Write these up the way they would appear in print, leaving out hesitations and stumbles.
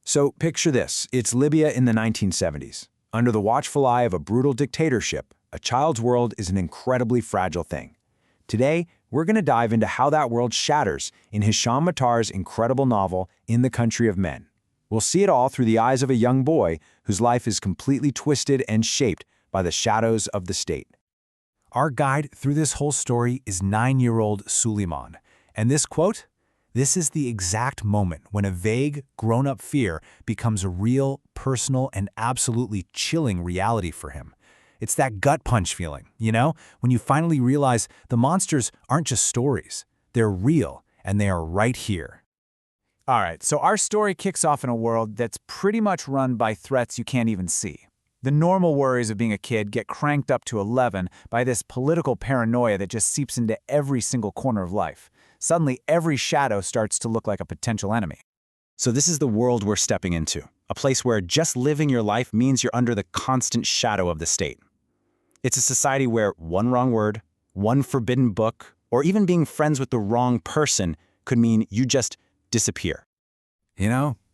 So picture this, it's Libya in the 1970s. Under the watchful eye of a brutal dictatorship, a child's world is an incredibly fragile thing. Today, we're going to dive into how that world shatters in Hisham Matar's incredible novel, In the Country of Men. We'll see it all through the eyes of a young boy whose life is completely twisted and shaped by the shadows of the state. Our guide through this whole story is 9-year-old Suleiman. And this quote? This is the exact moment when a vague, grown-up fear becomes a real, personal, and absolutely chilling reality for him. It's that gut punch feeling, when you finally realize the monsters aren't just stories. They're real, and they are right here. All right, so our story kicks off in a world that's pretty much run by threats you can't even see. The normal worries of being a kid get cranked up to 11 by this political paranoia that just seeps into every single corner of life. Suddenly, every shadow starts to look like a potential enemy. So this is the world we're stepping into, a place where just living your life means you're under the constant shadow of the state. It's a society where one wrong word, one forbidden book, or even being friends with the wrong person could mean you just disappear.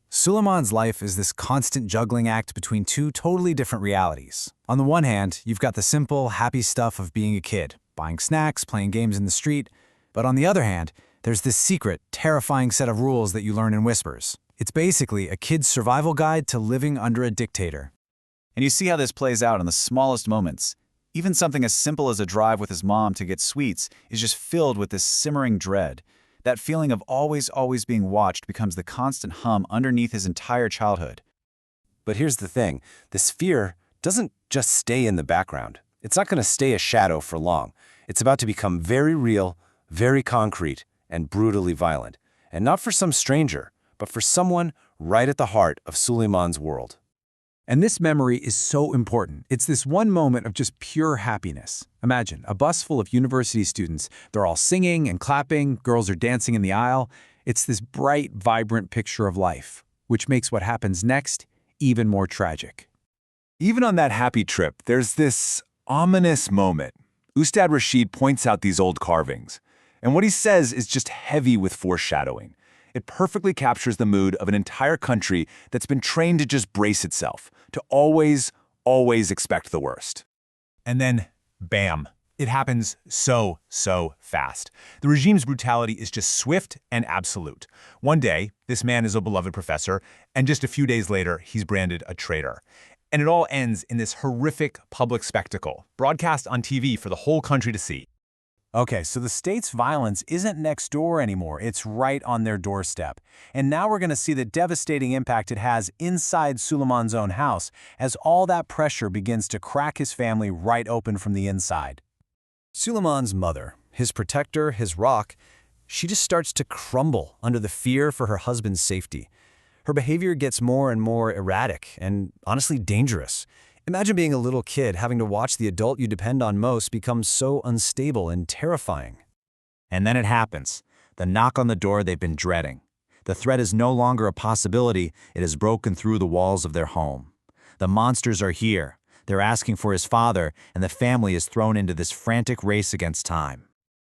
Suleiman's life is this constant juggling act between two totally different realities. On the one hand, you've got the simple, happy stuff of being a kid, buying snacks, playing games in the street. But on the other hand, there's this secret, terrifying set of rules that you learn in whispers. It's basically a kid's survival guide to living under a dictator. And you see how this plays out in the smallest moments. Even something as simple as a drive with his mom to get sweets is just filled with this simmering dread. That feeling of always being watched becomes the constant hum underneath his entire childhood. But here's the thing, this fear doesn't just stay in the background. It's not going to stay a shadow for long. It's about to become very real, very concrete, and brutally violent. And not for some stranger, but for someone right at the heart of Suleiman's world. And this memory is so important. It's this one moment of just pure happiness. Imagine, a bus full of university students. They're all singing and clapping, girls are dancing in the aisle. It's this bright, vibrant picture of life, which makes what happens next even more tragic. Even on that happy trip, there's this ominous moment. Ustath Rashid points out these old carvings, and what he says is just heavy with foreshadowing. It perfectly captures the mood of an entire country that's been trained to just brace itself, to always expect the worst. And then, bam, it happens so fast. The regime's brutality is just swift and absolute. One day, this man is a beloved professor, and just a few days later, he's branded a traitor. And it all ends in this horrific public spectacle, broadcast on TV for the whole country to see. Okay, so the state's violence isn't next door anymore, it's right on their doorstep. And now we're going to see the devastating impact it has inside Suleiman's own house as all that pressure begins to crack his family right open from the inside. Suleiman's mother, his protector, his rock, she just starts to crumble under the fear for her husband's safety. Her behavior gets more and more erratic and honestly dangerous. Imagine being a little kid having to watch the adult you depend on most become so unstable and terrifying. And then it happens. The knock on the door they've been dreading. The threat is no longer a possibility, it has broken through the walls of their home. The monsters are here. They're asking for his father, and the family is thrown into this frantic race against time.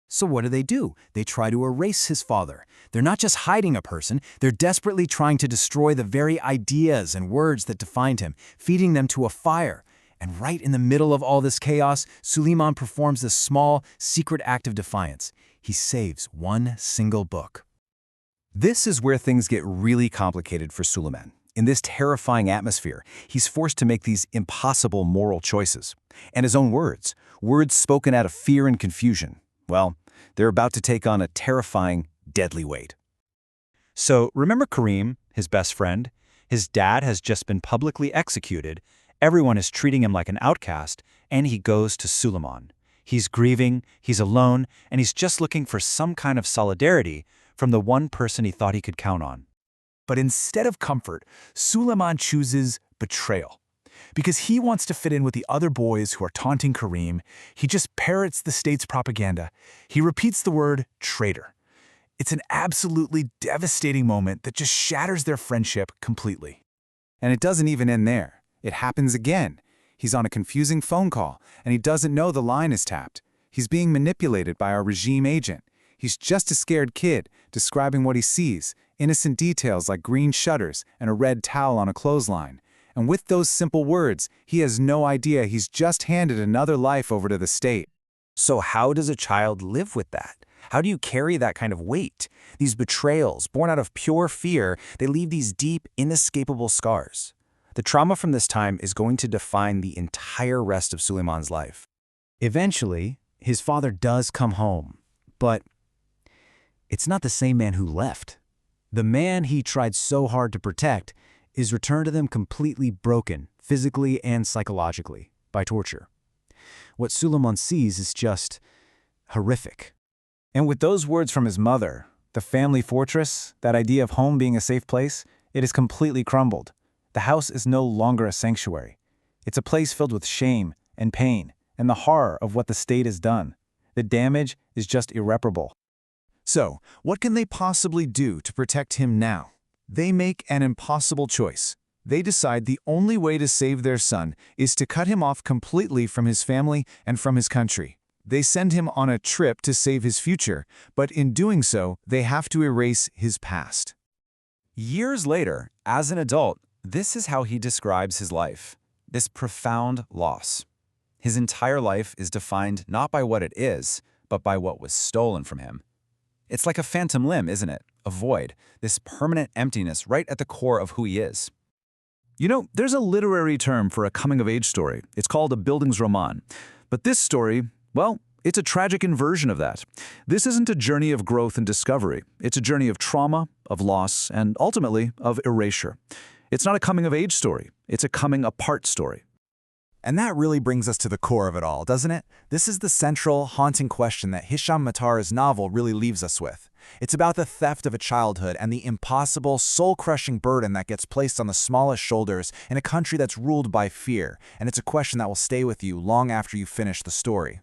So what do? They try to erase his father. They're not just hiding a person, they're desperately trying to destroy the very ideas and words that defined him, feeding them to a fire. And right in the middle of all this chaos, Suleiman performs this small, secret act of defiance. He saves one single book. This is where things get really complicated for Suleiman. In this terrifying atmosphere, he's forced to make these impossible moral choices. And his own words spoken out of fear and confusion, well, they're about to take on a terrifying, deadly weight. So remember Karim, his best friend? His dad has just been publicly executed. Everyone is treating him like an outcast, and he goes to Suleiman. He's grieving, he's alone, and he's just looking for some kind of solidarity from the one person he thought he could count on. But instead of comfort, Suleiman chooses betrayal. Because he wants to fit in with the other boys who are taunting Karim, he just parrots the state's propaganda. He repeats the word traitor. It's an absolutely devastating moment that just shatters their friendship completely. And it doesn't even end there. It happens again. He's on a confusing phone call, and he doesn't know the line is tapped. He's being manipulated by our regime agent. He's just a scared kid, describing what he sees, innocent details like green shutters and a red towel on a clothesline. And with those simple words, he has no idea he's just handed another life over to the state. So how does a child live with that? How do you carry that kind of weight? These betrayals, born out of pure fear, they leave these deep, inescapable scars. The trauma from this time is going to define the entire rest of Suleiman's life. Eventually, his father does come home, but it's not the same man who left. The man he tried so hard to protect is returned to them completely broken, physically and psychologically, by torture. What Suleiman sees is just horrific. And with those words from his mother, the family fortress, that idea of home being a safe place, it is completely crumbled. The house is no longer a sanctuary. It's a place filled with shame and pain and the horror of what the state has done. The damage is just irreparable. So, what can they possibly do to protect him now? They make an impossible choice. They decide the only way to save their son is to cut him off completely from his family and from his country. They send him on a trip to save his future, but in doing so, they have to erase his past. Years later, as an adult, this is how he describes his life. This profound loss. His entire life is defined not by what it is, but by what was stolen from him. It's like a phantom limb, isn't it? A void, this permanent emptiness right at the core of who he is. You know, there's a literary term for a coming-of-age story. It's called a Bildungsroman. But this story, well, it's a tragic inversion of that. This isn't a journey of growth and discovery. It's a journey of trauma, of loss, and ultimately of erasure. It's not a coming-of-age story. It's a coming-apart story. And that really brings us to the core of it all, doesn't it? This is the central, haunting question that Hisham Matar's novel really leaves us with. It's about the theft of a childhood and the impossible, soul-crushing burden that gets placed on the smallest shoulders in a country that's ruled by fear, and it's a question that will stay with you long after you finish the story.